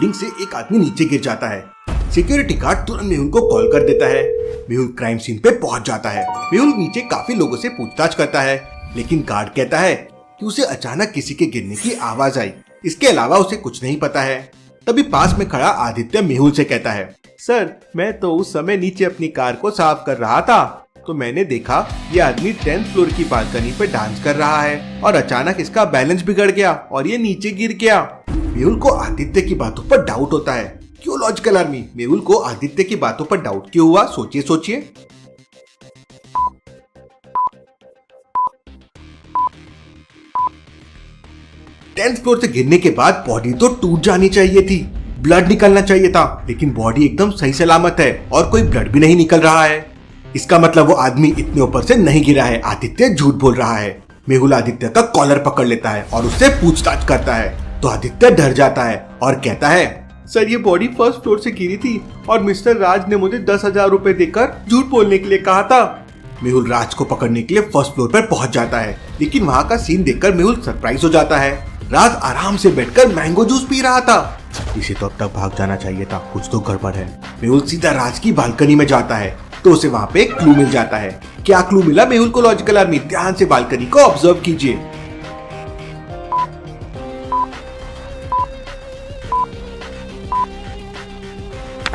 Building से एक आदमी नीचे गिर जाता है। सिक्योरिटी गार्ड तुरंत मेहुल को कॉल कर देता है। मेहुल क्राइम सीन पे पहुंच जाता है। मेहुल नीचे काफी लोगों से पूछताछ करता है, लेकिन गार्ड कहता है कि उसे अचानक किसी के गिरने की आवाज आई। इसके अलावा उसे कुछ नहीं पता है। तभी पास में खड़ा आदित्य मेहुल से कहता है, सर मैं तो उस समय नीचे अपनी कार को साफ कर रहा था, तो मैंने देखा ये आदमी 10th फ्लोर की बालकनी पे डांस कर रहा है और अचानक इसका बैलेंस बिगड़ गया और ये नीचे गिर गया। मेहुल को आदित्य की बातों पर डाउट होता है। क्यों लॉजिकल आर्मी? मेहुल को आदित्य की बातों पर डाउट क्यों हुआ? सोचिए सोचिए। 10th फ्लोर से गिरने के बाद बॉडी तो टूट जानी चाहिए थी, ब्लड निकलना चाहिए था, लेकिन बॉडी एकदम सही सलामत है और कोई ब्लड भी नहीं निकल रहा है। इसका मतलब वो आदमी इतने ऊपर से नहीं गिरा है। आदित्य झूठ बोल रहा है। मेहुल आदित्य का कॉलर पकड़ लेता है और उससे पूछताछ करता है, तो आदित्य डर जाता है और कहता है, सर ये बॉडी 1st फ्लोर से गिरी थी और मिस्टर राज ने मुझे 10,000 रुपए देकर झूठ बोलने के लिए कहा था। मेहुल राज को पकड़ने के लिए 1st फ्लोर पर पहुंच जाता है, लेकिन वहाँ का सीन देखकर मेहुल सरप्राइज हो जाता है। राज आराम से बैठकर मैंगो जूस पी रहा था। इसे तो अब तक भाग जाना चाहिए था, कुछ तो गड़बड़ है। मेहुल सीधा राज की बालकनी में जाता है, तो उसे वहाँ पे एक क्लू मिल जाता है। क्या क्लू मिला मेहुल को लॉजिकल आर्मी? ध्यान से बालकनी को ऑब्जर्व कीजिए।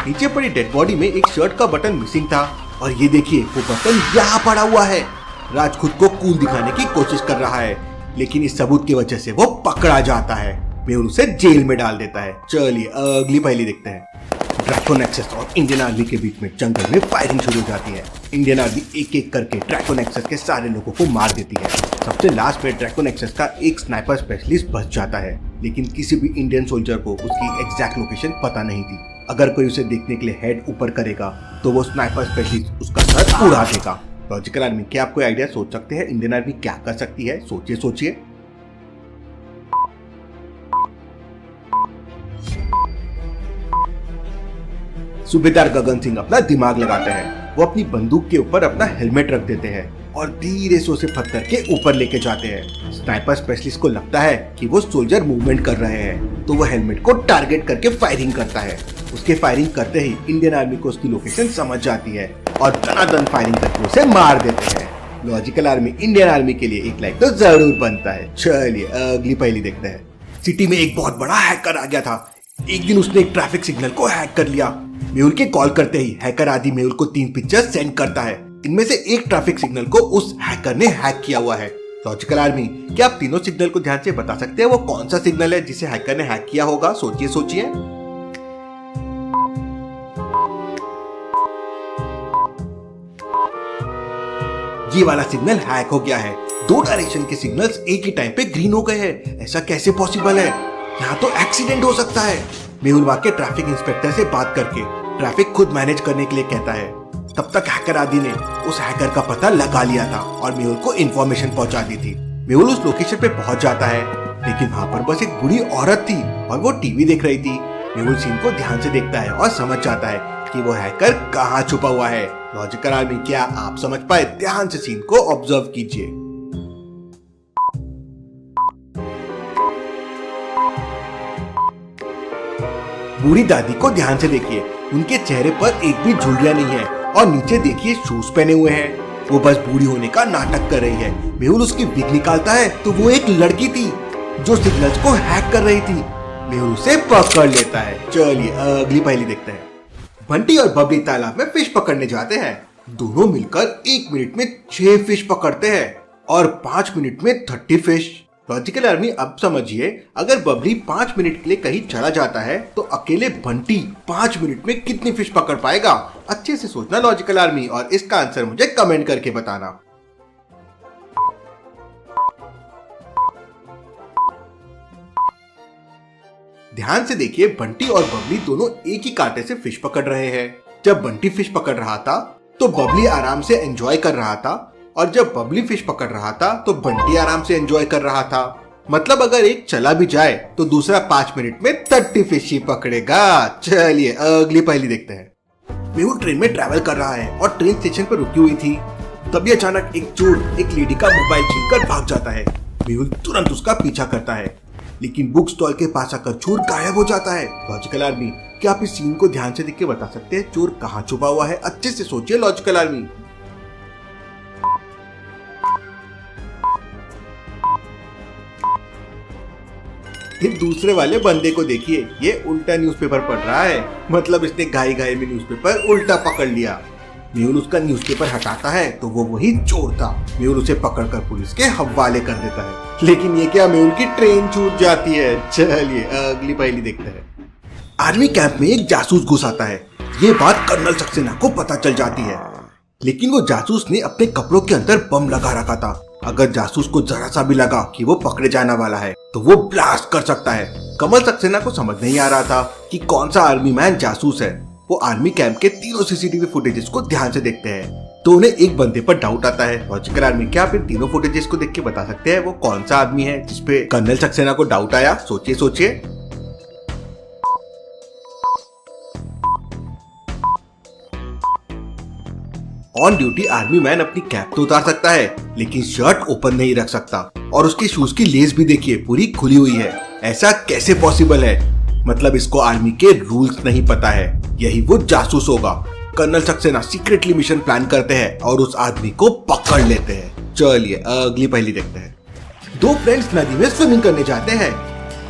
नीचे पड़ी डेड बॉडी में एक शर्ट का बटन मिसिंग था और ये देखिए वो बटन यहाँ पड़ा हुआ है। राज खुद को कूल दिखाने की कोशिश कर रहा है, लेकिन इस सबूत की वजह से वो पकड़ा जाता है। मेहुल उसे जेल में डाल देता है। चलिए अगली पहेली देखते हैं। ड्रैगन एक्सेस और इंडियन आर्मी के बीच में जंगल में फायरिंग शुरू हो जाती है। इंडियन आर्मी एक एक करके ड्रैगन एक्सेस के सारे लोगों को मार देती है। सबसे लास्ट में ड्रैगन एक्सेस का एक स्नाइपर स्पेशलिस्ट बच जाता है, लेकिन किसी भी इंडियन सोल्जर को उसकी एग्जैक्ट लोकेशन पता नहीं थी। अगर कोई उसे देखने के लिए हेड ऊपर करेगा तो वो स्नाइपर स्पेशलिस्ट उसका सर उड़ा देगा। लॉजिकल आर्मी, क्या आप कोई आइडिया सोच सकते हैं इंडियन आर्मी क्या कर सकती है? सोचिए सोचिए। सूबेदार गगन सिंह अपना दिमाग लगाते हैं। वो अपनी बंदूक के ऊपर अपना हेलमेट रख देते हैं और धीरे से उसे पत्थर के ऊपर लेके जाते हैं। स्नाइपर स्पेशलिस्ट को लगता है कि वो सोल्जर मूवमेंट कर रहे हैं, तो वो हेलमेट को टारगेट करके फायरिंग करता है। उसके फायरिंग करते ही इंडियन आर्मी को उसकी लोकेशन समझ जाती है और दनादन फायरिंग करके उसे मार देते हैं। लॉजिकल आर्मी, इंडियन आर्मी के लिए एक लाइक तो जरूर बनता है। चलिए अगली पहेली देखते हैं। सिटी में एक बहुत बड़ा हैकर आ गया था। एक दिन उसने एक ट्रैफिक सिग्नल को हैक कर लिया। मेहुल के कॉल करते ही हैकर आदि मेहुल को 3 पिक्चर्स सेंड करता है। इनमें से एक ट्रैफिक सिग्नल को उस हैकर ने हैक किया हुआ है। लॉजिकल आर्मी, क्या आप तीनों सिग्नल को ध्यान से बता सकते हैं वो कौन सा सिग्नल है जिसे हैकर ने हैक किया होगा? सोचिए सोचिए। ये वाला सिग्नल हैक हो गया है। 2 डायरेक्शन के सिग्नल्स एक ही टाइम पे ग्रीन हो गए हैं। ऐसा कैसे पॉसिबल है? यहाँ तो एक्सीडेंट हो सकता है। मेहुल वहां के ट्रैफिक इंस्पेक्टर से बात करके ट्रैफिक खुद मैनेज करने के लिए कहता है। तब तक हैकर आदि ने उस हैकर का पता लगा लिया था और मेहुल को इन्फॉर्मेशन पहुंचा दी थी। मेहुल उस लोकेशन पे पहुंच जाता है, लेकिन वहां पर बस एक बूढ़ी औरत थी और वो टीवी देख रही थी। मेहुल सीन को ध्यान से देखता है और समझ जाता है कि वो हैकर कहाँ छुपा हुआ है। लॉजिकल आर्मी, क्या आप समझ पाए? ध्यान से सीन को ऑब्जर्व कीजिए। बूढ़ी दादी को ध्यान से देखिए। उनके चेहरे पर एक भी झुर्रियां नहीं है और नीचे देखिए शूज पहने हुए हैं। वो बस बूढ़ी होने का नाटक कर रही है। मेहुल उसकी विग निकालता है तो वो एक लड़की थी जो सिग्नल्स को हैक कर रही थी। मेहुल उसे पकड़ लेता है। चलिए अगली पहेली देखते हैं। बंटी और बबली तालाब में फिश पकड़ने जाते हैं। दोनों मिलकर 1 मिनट में 6 फिश पकड़ते हैं और 5 मिनट में 30 फिश। लॉजिकल आर्मी, अब समझिए, अगर बबली 5 मिनट के लिए कहीं चला जाता है तो अकेले बंटी 5 मिनट में कितनी फिश पकड़ पाएगा? अच्छे से सोचना लॉजिकल आर्मी और इसका आंसर मुझे कमेंट करके बताना। ध्यान से देखिए, बंटी और बबली दोनों एक ही कांटे से फिश पकड़ रहे हैं। जब बंटी फिश पकड़ रहा था तो बबली आराम से एंजॉय कर रहा था और जब बबली फिश पकड़ रहा था तो बंटी आराम से एंजॉय कर रहा था। मतलब अगर एक चला भी जाए तो दूसरा 5 मिनट में 30 फिश ही पकड़ेगा। चलिए अगली पहेली देखते हैं। मेहुल ट्रेन में ट्रैवल कर रहा है और ट्रेन स्टेशन पर रुकी हुई थी। तभी अचानक एक चोर एक लेडी का मोबाइल छीनकर भाग जाता है। मेहुल तुरंत उसका पीछा करता है। लेकिन बुक स्टॉल के पास आकर चोर गायब हो जाता है। लॉजिकल आर्मी, क्या आप इस सीन को ध्यान से देख के बता सकते हैं चोर कहाँ छुपा हुआ है? अच्छे से सोचिए लॉजिकल आर्मी। फिर दूसरे वाले बंदे को देखिए, ये उल्टा न्यूज़पेपर पढ़ रहा है, मतलब इसने घाई घाई में न्यूज़पेपर उल्टा पकड़ लिया। मेहुल उसका न्यूज़पेपर हटाता है तो वो वही चोर था। मेहुल उसे पकड़कर पुलिस के हवाले कर देता है, लेकिन ये क्या, मेहुल की ट्रेन छूट जाती है। चलिए अगली पहेली देखते हैं। आर्मी कैंप में एक जासूस घुस आता है। ये बात कर्नल सक्सेना को पता चल जाती है, लेकिन वो जासूस ने अपने कपड़ों के अंदर बम लगा रखा था। अगर जासूस को जरा सा भी लगा कि वो पकड़े जाने वाला है तो वो ब्लास्ट कर सकता है। कमल सक्सेना को समझ नहीं आ रहा था कि कौन सा आर्मी मैन जासूस है। वो आर्मी कैंप के तीनों सीसीटीवी फुटेजेस को ध्यान से देखते हैं तो उन्हें एक बंदे पर डाउट आता है। लॉजिकल आर्मी, क्या आप इन तीनों फुटेजेस को देख के बता सकते हैं वो कौन सा आदमी है जिसपे कर्नल सक्सेना को डाउट आया? सोचिए सोचिए। ऑन ड्यूटी आर्मी मैन अपनी कैप तो उतार सकता है, लेकिन शर्ट ओपन नहीं रख सकता, और उसके शूज की लेस भी देखिए पूरी खुली हुई है। ऐसा कैसे पॉसिबल है? मतलब इसको आर्मी के रूल्स नहीं पता है। यही वो जासूस होगा। Colonel Saxena secretly mission plan करते हैं और उस आदमी को पकड़ लेते हैं। चलिए अगली पहेली देखते हैं। दो फ्रेंड्स नदी में स्विमिंग करने जाते हैं।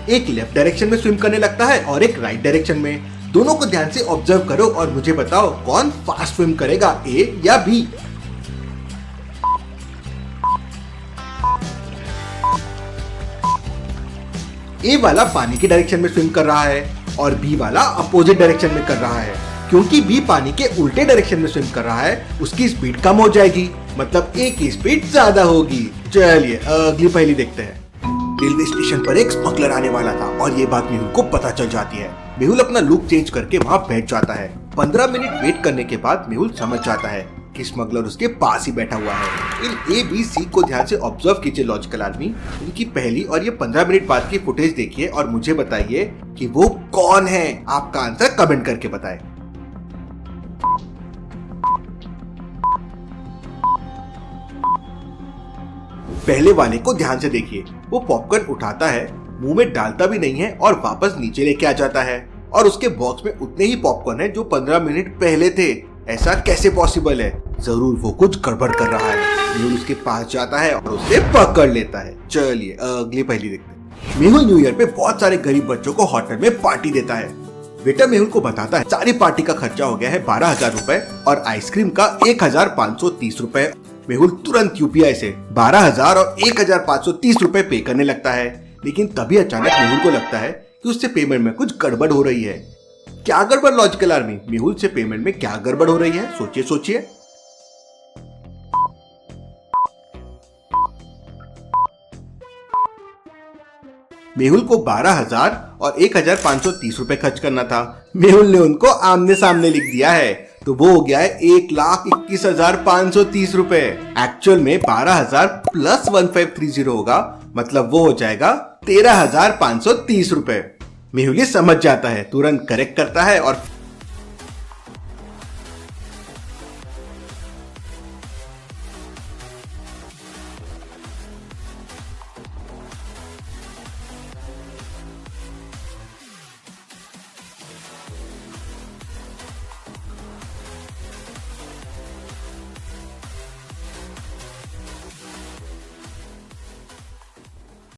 एक लेफ्ट डायरेक्शन में स्विम करने लगता है और एक राइट डायरेक्शन में। दोनों को ध्यान से ऑब्जर्व करो और मुझे बताओ कौन फास्ट स्विम करेगा, ए या बी? ए वाला पानी की डायरेक्शन में स्विम कर रहा है और बी वाला अपोजिट डायरेक्शन में कर रहा है। क्योंकि बी पानी के उल्टे डायरेक्शन में स्विम कर रहा है, उसकी स्पीड कम हो जाएगी, मतलब ए की स्पीड ज्यादा होगी। चलिए अगली पहेली देखते हैं। रेलवे स्टेशन पर एक स्मगलर आने वाला था और ये बात मेहुल को पता चल जाती है। मेहुल अपना लुक चेंज करके वहाँ बैठ जाता है। 15 मिनट वेट करने के बाद मेहुल समझ जाता है कि स्मगलर उसके पास ही बैठा हुआ है। इन ए बी सी को ध्यान से ऑब्जर्व कीजिए लॉजिकल आर्मी। इनकी पहली और ये 15 मिनट बाद की फुटेज देखिए और मुझे बताइए कि वो कौन है। आपका आंसर कमेंट करके बताएं। पहले वाले को ध्यान से देखिए, वो पॉपकॉर्न उठाता है, मुंह में डालता भी नहीं है और वापस नीचे लेके आ जाता है, और उसके बॉक्स में उतने ही पॉपकॉर्न है जो 15 मिनट पहले थे। ऐसा कैसे पॉसिबल है? जरूर वो कुछ गड़बड़ कर रहा है। मेहुल उसके पास जाता है और उसे पकड़ लेता है। चलिए अगली पहेली देखते हैं। मेहुल न्यू ईयर पे बहुत सारे गरीब बच्चों को होटल में पार्टी देता है। वेटर मेहुल को बताता है सारी पार्टी का खर्चा हो गया है 12,000 रुपए और आइसक्रीम का 1,530 रुपए। मेहुल तुरंत यूपीआई से 12,000 और 1,530 रुपए पे करने लगता है, लेकिन तभी अचानक मेहुल को लगता है कि उससे पेमेंट में कुछ गड़बड़ हो रही है। क्या गड़बड़ लॉजिकल आर्मी? मेहुल से पेमेंट में क्या गड़बड़ हो रही है? सोचिए सोचिए। मेहुल को 12,000 और 1,530 रुपए खर्च करना था। मेहुल ने उनको आमने सामने लिख दिया है, तो वो हो गया है 1,21,530 रुपए। एक्चुअल में 12,000 प्लस 1530 होगा, मतलब वो हो जाएगा 13,530 रुपए। मेहुल ये समझ जाता है, तुरंत करेक्ट करता है और